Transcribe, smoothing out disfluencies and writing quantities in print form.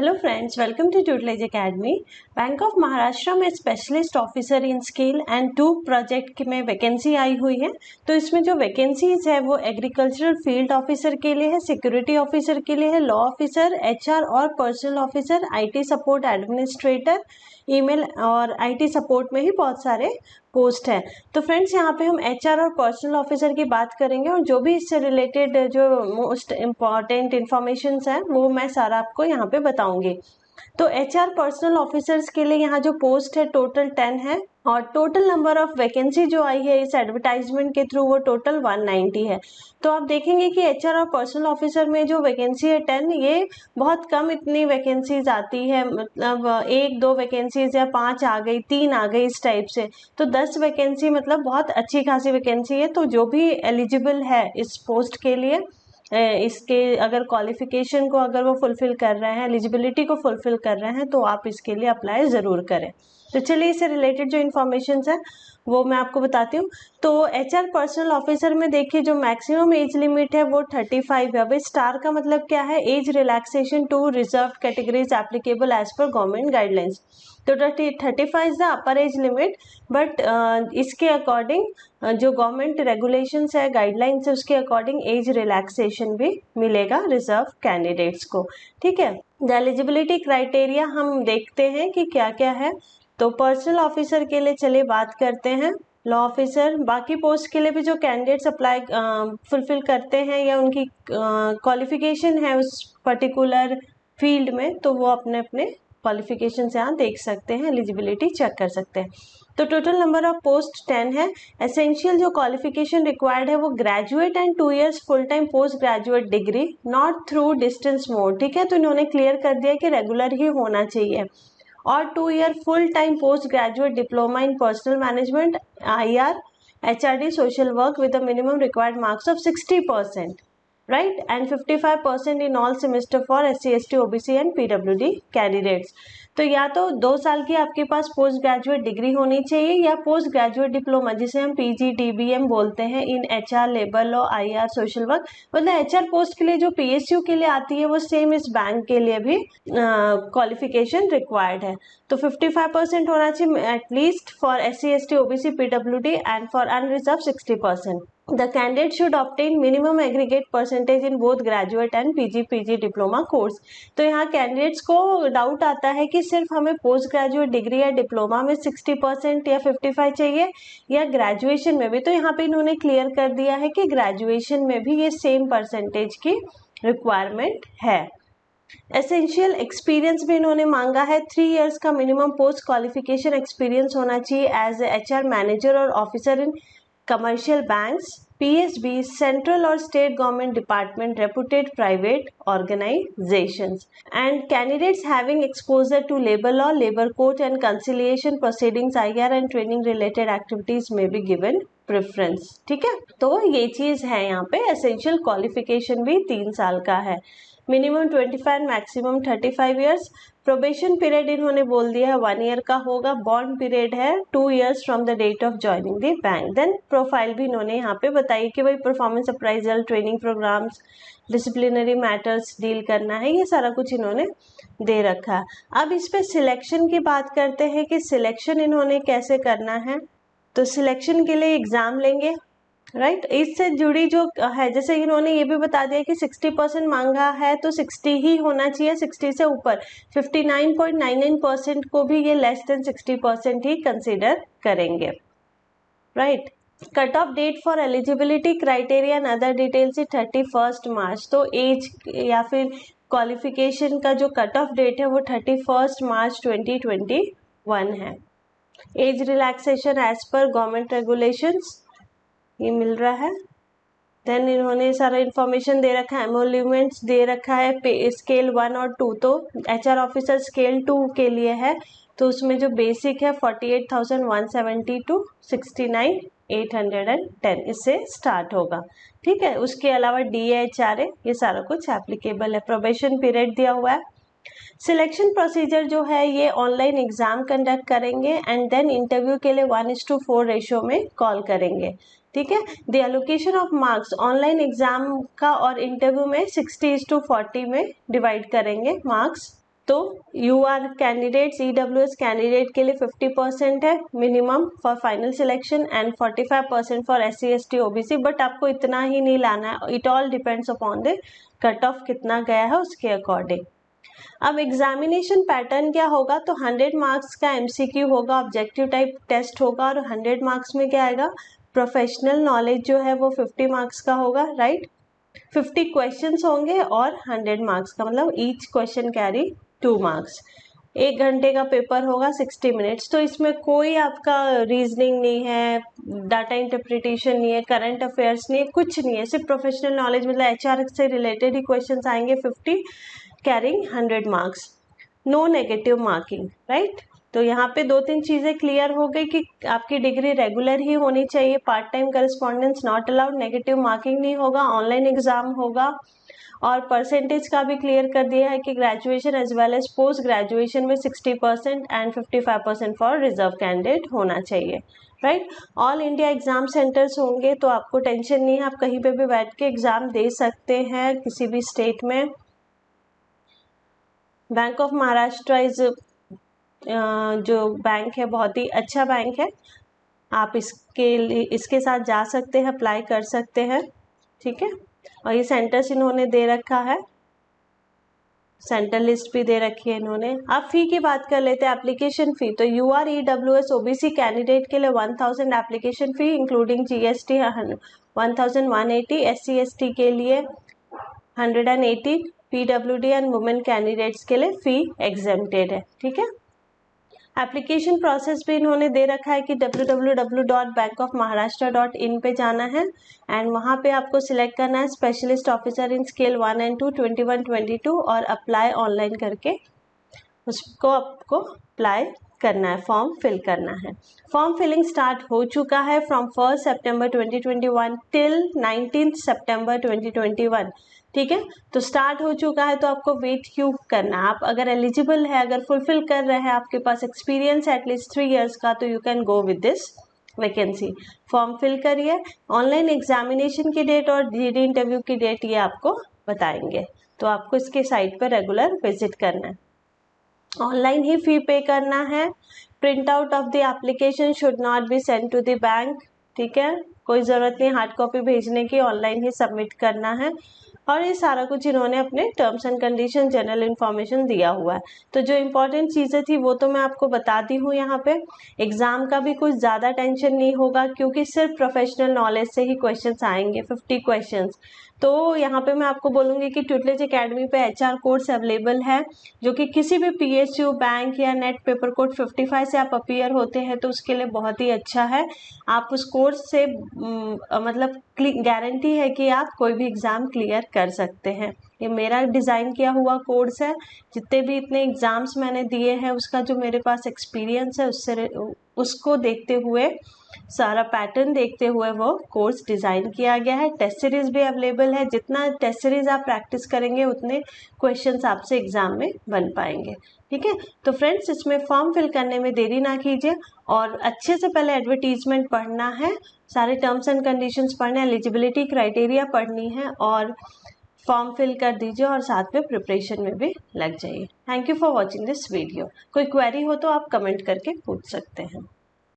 Hello friends, welcome to Tutelize academy. Bank of Maharashtra में specialist officer in skill and 2 project में vacancy आई हुई है। तो इसमें जो वैकेंसीज है वो एग्रीकल्चरल फील्ड ऑफिसर के लिए है, सिक्योरिटी ऑफिसर के लिए है, लॉ ऑफिसर, एचआर और personal officer, IT support administrator, email और आईटी सपोर्ट में ही बहुत सारे पोस्ट है। तो फ्रेंड्स, यहाँ पे हम एचआर और पर्सनल ऑफिसर की बात करेंगे और जो भी इससे रिलेटेड जो मोस्ट इम्पॉर्टेंट इन्फॉर्मेशन है वो मैं सारा आपको यहाँ पे बताऊंगी। तो एचआर पर्सनल ऑफिसर्स के लिए यहाँ जो पोस्ट है टोटल 10 है और टोटल नंबर ऑफ वैकेंसी जो आई है इस एडवर्टाइजमेंट के थ्रू वो टोटल 190 है। तो आप देखेंगे कि एचआर और पर्सनल ऑफिसर में जो वैकेंसी है 10, ये बहुत कम इतनी वैकेंसीज आती है, मतलब 1-2 वैकेंसीज या 5 आ गई, 3 आ गई, इस टाइप से। तो 10 वैकेंसी मतलब बहुत अच्छी खासी वैकेंसी है। तो जो भी एलिजिबल है इस पोस्ट के लिए, इसके अगर क्वालिफिकेशन को अगर वो फुलफिल कर रहे हैं, एलिजिबिलिटी को फुलफिल कर रहे हैं, तो आप इसके लिए अप्लाई ज़रूर करें। तो चलिए इससे रिलेटेड जो इन्फॉर्मेशन है वो मैं आपको बताती हूँ। तो एचआर पर्सनल ऑफिसर में देखिए जो मैक्सिमम एज लिमिट है वो 35 है। भाई स्टार का मतलब क्या है? Age relaxation to reserve categories applicable as per government guidelines. तो 35 is the upper age limit, but इसके अकॉर्डिंग जो गवर्नमेंट रेगुलेशंस है, गाइडलाइंस है, उसके अकॉर्डिंग एज रिलैक्सेशन भी मिलेगा रिजर्व कैंडिडेट्स को। ठीक है, द एलिजिबिलिटी क्राइटेरिया हम देखते हैं कि क्या क्या है। तो पर्सनल ऑफिसर के लिए चलिए बात करते हैं। लॉ ऑफिसर, बाकी पोस्ट के लिए भी जो कैंडिडेट्स अप्लाई फुलफिल करते हैं या उनकी क्वालिफिकेशन है उस पर्टिकुलर फील्ड में, तो वो अपने अपने क्वालिफिकेशन से यहाँ देख सकते हैं, एलिजिबिलिटी चेक कर सकते हैं। तो टोटल नंबर ऑफ पोस्ट 10 है। एसेंशियल जो क्वालिफिकेशन रिक्वायर्ड है वो graduate and 2 years full time post graduate degree not through distance mode. ठीक है, तो इन्होंने क्लियर कर दिया कि रेगुलर ही होना चाहिए। और 2 year full time post graduate diploma in personal management, IR, HRD, social work with the minimum required marks of 60%, right, and 55% in all semester for SC, ST, OBC and PWD candidates। तो या तो 2 साल की आपके पास post graduate degree होनी चाहिए या post graduate diploma, जिसे हम PG DBM बोलते हैं, इन HR, labour law, IR, social work. मतलब HR पोस्ट के लिए जो PSU के लिए आती है वो सेम इस बैंक के लिए भी क्वालिफिकेशन रिक्वायर्ड है। तो 55% होना चाहिए at least for SC, ST, OBC, PWD and for unreserve 60%। The candidate should obtain minimum aggregate percentage in both graduate and PG diploma course। तो यहाँ कैंडिडेट्स को डाउट आता है कि सिर्फ हमें पोस्ट ग्रेजुएट डिग्री या डिप्लोमा में 60% या 55 चाहिए या ग्रेजुएशन में भी। तो यहाँ पे इन्होंने क्लियर कर दिया है कि ग्रेजुएशन में भी ये सेम परसेंटेज की रिक्वायरमेंट है। एसेंशियल एक्सपीरियंस भी इन्होंने मांगा है। 3 इयर्स का मिनिमम पोस्ट क्वालिफिकेशन एक्सपीरियंस होना चाहिए एज HR मैनेजर और officer in commercial banks, PSB, central और state government department, reputed private organisations, and candidates having exposure to labour law, labour court and conciliation proceedings, IR and training related activities में भी given preference. ठीक है, तो ये चीज है यहाँ पे। एसेंशियल क्वालिफिकेशन भी 3 साल का है, minimum 25, maximum 35 years. Probation period इन्होंने बोल दिया है 1 ईयर का होगा। बॉन्ड पीरियड है 2 years from the date of joining the bank. Then profile भी इन्होंने यहाँ पे बताई कि भाई performance appraisal, training programmes, disciplinary matters deal करना है, ये सारा कुछ इन्होंने दे रखा है। अब इस पे सिलेक्शन की बात करते हैं कि सिलेक्शन इन्होंने कैसे करना है। तो सिलेक्शन के लिए एग्जाम लेंगे, राइट। इससे जुड़ी जो है, जैसे इन्होंने ये भी बता दिया कि 60% मांगा है तो 60 ही होना चाहिए, 60 से ऊपर 59.99% को भी ये लेस देन 60% ही कंसिडर करेंगे, right. Cut off date for eligibility criteria and other details 31 March. तो एज या फिर क्वालिफिकेशन का जो कट ऑफ डेट है वो 31 मार्च 2021 है। Age relaxation as per government regulations ये मिल रहा है। देन इन्होंने सारा इन्फॉर्मेशन दे रखा है, एमोल्यूमेंट्स दे रखा है, पे स्केल 1 और 2। तो HR ऑफिसर स्केल 2 के लिए है, तो उसमें जो बेसिक है 48,170 टू 69,810 इससे स्टार्ट होगा। ठीक है, उसके अलावा DA HRA ये सारा कुछ एप्लीकेबल है। प्रोबेशन पीरियड दिया हुआ है। सिलेक्शन प्रोसीजर जो है ये ऑनलाइन एग्जाम कंडक्ट करेंगे एंड देन इंटरव्यू के लिए 1:4 रेशो में कॉल करेंगे। ठीक है, the allocation of marks online exam का और इंटरव्यू में 60:40 में डिवाइड करेंगे मार्क्स। तो U R candidates EWS candidate के लिए 50% है minimum for final selection and 45% for SC ST OBC, but आपको इतना ही नहीं लाना है, it all depends upon the cut off कितना गया है उसके अकॉर्डिंग। अब एग्जामिनेशन पैटर्न क्या होगा, तो 100 मार्क्स का MCQ होगा, ऑब्जेक्टिव टाइप टेस्ट होगा, और 100 मार्क्स में क्या आएगा, प्रोफेशनल नॉलेज जो है वो 50 मार्क्स का होगा, राइट। 50 क्वेश्चंस होंगे और 100 मार्क्स का, मतलब ईच क्वेश्चन कैरी 2 मार्क्स। 1 घंटे का पेपर होगा, 60 मिनट्स। तो इसमें कोई आपका रीजनिंग नहीं है, डाटा इंटरप्रिटेशन नहीं है, करंट अफेयर्स नहीं है, कुछ नहीं है, सिर्फ प्रोफेशनल नॉलेज मतलब HR से रिलेटेड ही क्वेश्चंस आएंगे, 50 carrying 100 marks, no negative marking, right. तो यहाँ पे 2-3 चीजें क्लियर हो गई कि आपकी डिग्री रेगुलर ही होनी चाहिए, part time correspondence not allowed, negative marking नहीं होगा, ऑनलाइन एग्जाम होगा, और परसेंटेज का भी क्लियर कर दिया है कि graduation as well as post graduation में 60% एंड 55% फॉर रिजर्व कैंडिडेट होना चाहिए, right. All India exam centres होंगे, तो आपको टेंशन नहीं है, आप कहीं पे भी बैठ के एग्जाम दे सकते हैं किसी भी स्टेट में। बैंक ऑफ महाराष्ट्र इज जो बैंक है बहुत ही अच्छा बैंक है, आप इसके साथ जा सकते हैं, अप्लाई कर सकते हैं, ठीक है। और ये सेंटर्स इन्होंने दे रखा है, सेंटर लिस्ट भी दे रखी है इन्होंने। अब फी की बात कर लेते हैं, एप्लीकेशन फी। तो UR EWS OBC कैंडिडेट के लिए 1000 application fee including GST 1180, SC ST के लिए 180, PWD एंड वुमेन कैंडिडेट्स के लिए फी एग्जेम्प्टेड है, ठीक है। एप्लीकेशन प्रोसेस भी इन्होंने दे रखा है कि www.bankofmaharashtra.in पे जाना है एंड वहाँ पे आपको सिलेक्ट करना है specialist officer in scale 1 and 2 21-22 और अप्लाई ऑनलाइन करके उसको आपको अप्लाई करना है, फॉर्म फिल करना है। फॉर्म फिलिंग स्टार्ट हो चुका है फ्रॉम 1 सितंबर 2021 टिल 19 सितंबर 2021, ठीक है। तो स्टार्ट हो चुका है, तो आपको वेट क्यों करना है, आप अगर एलिजिबल है, अगर फुलफिल कर रहे हैं, आपके पास एक्सपीरियंस है एटलीस्ट 3 years का, तो you can go with this vacancy. Form fill करिए, ऑनलाइन एग्जामिनेशन की डेट और GD इंटरव्यू की डेट ये आपको बताएंगे, तो आपको इसके साइट पर रेगुलर विजिट करना है, ऑनलाइन ही फी पे करना है। Print out of the application should not be send to the bank, ठीक है, कोई ज़रूरत नहीं हार्ड कॉपी भेजने की, ऑनलाइन ही सबमिट करना है। और ये सारा कुछ इन्होंने अपने terms and condition general information दिया हुआ है। तो जो इम्पोर्टेंट चीज़ें थी वो तो मैं आपको बता दी हूँ यहाँ पे। एग्ज़ाम का भी कुछ ज़्यादा टेंशन नहीं होगा क्योंकि सिर्फ प्रोफेशनल नॉलेज से ही क्वेश्चंस आएंगे, 50 क्वेश्चंस। तो यहाँ पे मैं आपको बोलूँगी कि ट्यूटलेज एकेडमी पे HR कोर्स अवेलेबल है, जो कि किसी भी PSU बैंक या नेट पेपर कोड 55 से आप अपीयर होते हैं तो उसके लिए बहुत ही अच्छा है। आप उस कोर्स से मतलब गारंटी है कि आप कोई भी एग्ज़ाम क्लियर कर सकते हैं। ये मेरा डिज़ाइन किया हुआ कोर्स है, जितने भी इतने एग्ज़ाम्स मैंने दिए हैं उसका जो मेरे पास एक्सपीरियंस है उसको देखते हुए, सारा पैटर्न देखते हुए वो कोर्स डिज़ाइन किया गया है। टेस्ट सीरीज़ भी अवेलेबल है, जितना टेस्ट सीरीज़ आप प्रैक्टिस करेंगे उतने क्वेश्चंस आपसे एग्ज़ाम में बन पाएंगे, ठीक है। तो फ्रेंड्स, इसमें फॉर्म फिल करने में देरी ना कीजिए और अच्छे से पहले एडवर्टीजमेंट पढ़ना है, सारे टर्म्स एंड कंडीशंस पढ़ने, एलिजिबिलिटी क्राइटेरिया पढ़नी है और फॉर्म फिल कर दीजिए और साथ में प्रिपरेशन में भी लग जाइए। Thank you for watching this video. कोई क्वेरी हो तो आप कमेंट करके पूछ सकते हैं।